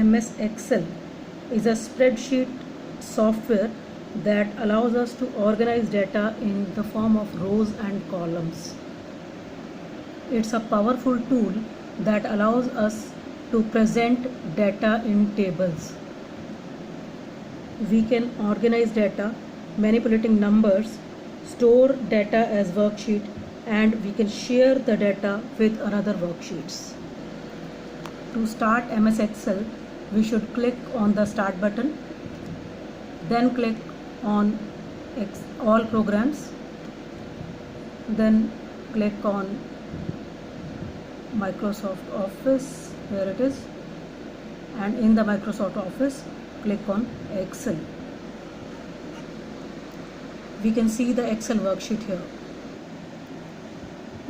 MS Excel is a spreadsheet software that allows us to organize data in the form of rows and columns. It's a powerful tool that allows us to present data in tables. We can organize data, manipulating numbers, store data as worksheet, and we can share the data with another worksheets. To start MS Excel, we should click on the Start button, then click on All Programs, then click on Microsoft Office, here it is, and in the Microsoft Office, click on Excel. We can see the Excel worksheet here.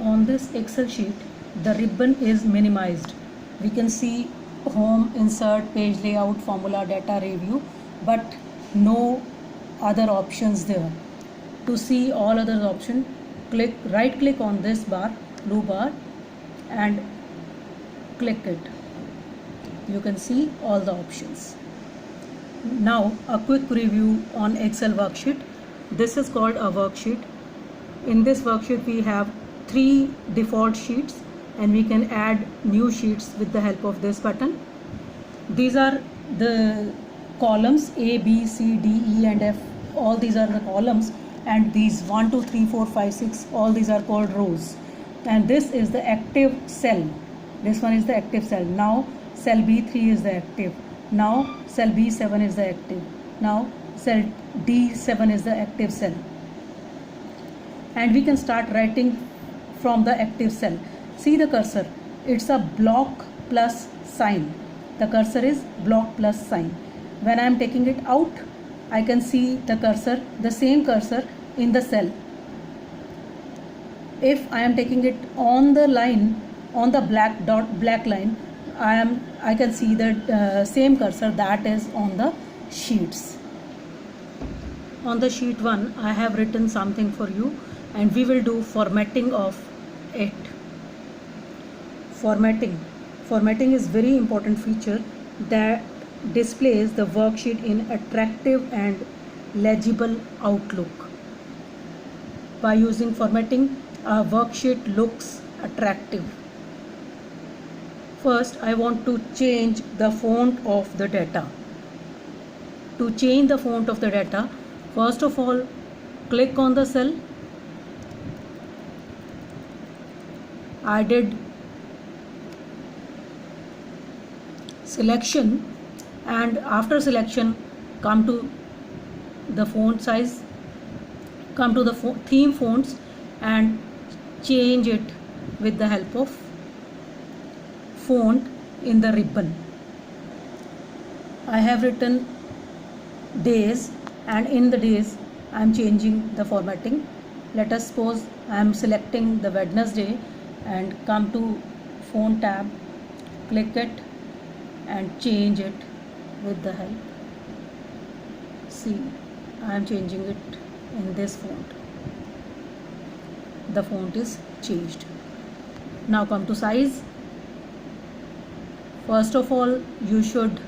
On this Excel sheet, the ribbon is minimized. We can see Home, Insert, Page Layout, Formula, Data Review, but no other options there. To see all other options, right click on this bar, blue bar, and click it. You can see all the options. Now a quick review on Excel worksheet. This is called a worksheet. In this worksheet we have 3 default sheets, and we can add new sheets with the help of this button. These are the columns A, B, C, D, E and F. All these are the columns, and these 1, 2, 3, 4, 5, 6, all these are called rows. And this is the active cell. This one is the active cell. Now cell B3 is the active. Now cell B7 is the active. Now cell D7 is the active cell. And we can start writing from the active cell. See the cursor, it's a block plus sign. The cursor is block plus sign. When I am taking it out, I can see the cursor, the same cursor in the cell. If I am taking it on the line, on the black line, I can see the same cursor that is on the sheets. On the sheet 1, I have written something for you, and we will do formatting of it. Formatting is very important feature that displays the worksheet in attractive and legible outlook. By using formatting, a worksheet looks attractive. First, I want to change the font of the data. To change the font of the data, first of all, click on the cell. I did selection, and after selection, come to the font size, come to the theme fonts and change it with the help of font in the ribbon. I have written days, and in the days I am changing the formatting. Let us suppose I am selecting the Wednesday and come to font tab, click it and change it with the help. See, I am changing it in this font. The font is changed. Now come to size. First of all, you should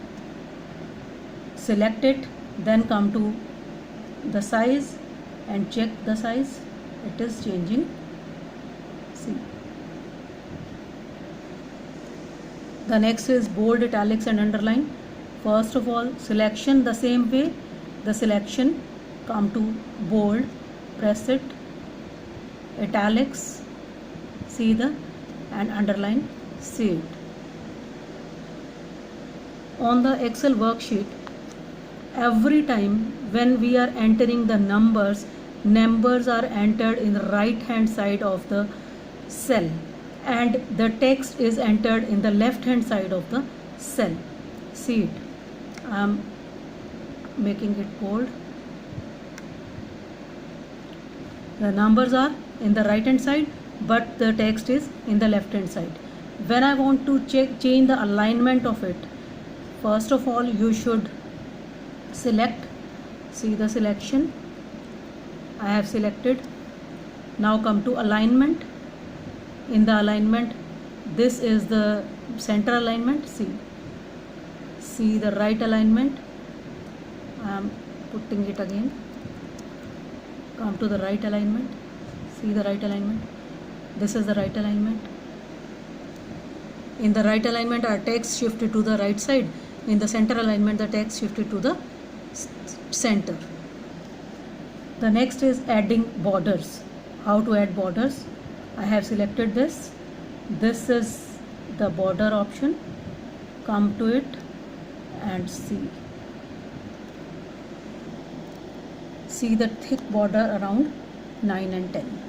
select it, then come to the size and check the size. It is changing. See. The next is bold, italics and underline. First of all, selection the same way. The selection, come to bold, press it, italics, see the, and underline, see it. On the Excel worksheet, every time when we are entering the numbers are entered in the right hand side of the cell, and the text is entered in the left hand side of the cell. See it. I am making it bold. The numbers are in the right hand side, but the text is in the left hand side. When I want to change the alignment of it, first of all you should select, see the selection, I have selected. Now come to alignment. In the alignment, this is the center alignment, see See the right alignment. I am putting it again. Come to the right alignment. See the right alignment. This is the right alignment. In the right alignment, our text shifted to the right side. In the center alignment, the text shifted to the center. The next is adding borders. How to add borders? I have selected this. This is the border option. Come to it and see. See the thick border around 9 and 10.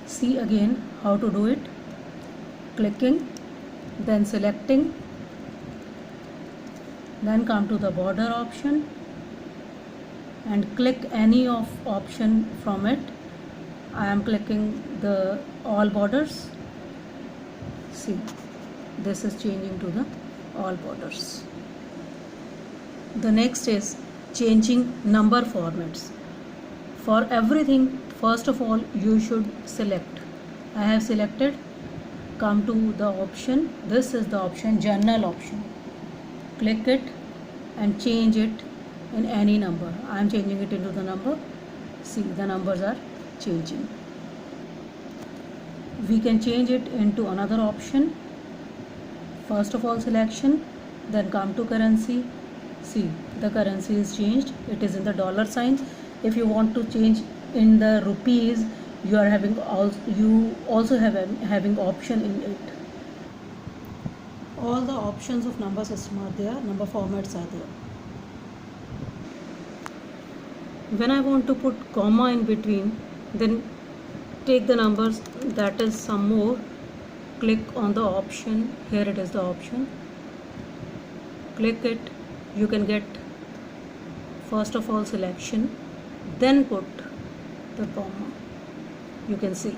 See again how to do it. Clicking, then selecting, then come to the border option and click any of option from it. I am clicking the all borders. See, this is changing to the all borders. The next is changing number formats. For everything, first of all, you should select. I have selected. Come to the option. This is the option, journal option. Click it and change it in any number. I am changing it into the number. See, the numbers are changing. We can change it into another option. First of all, selection, then come to currency. See, the currency is changed. It is in the dollar sign. If you want to change in the rupees, you are having having option in it. All the options of number system are there. Number formats are there. When I want to put comma in between, then take the numbers that is some more. Click on the option. Here it is the option. Click it. You can get first of all selection, then put the comma. You can see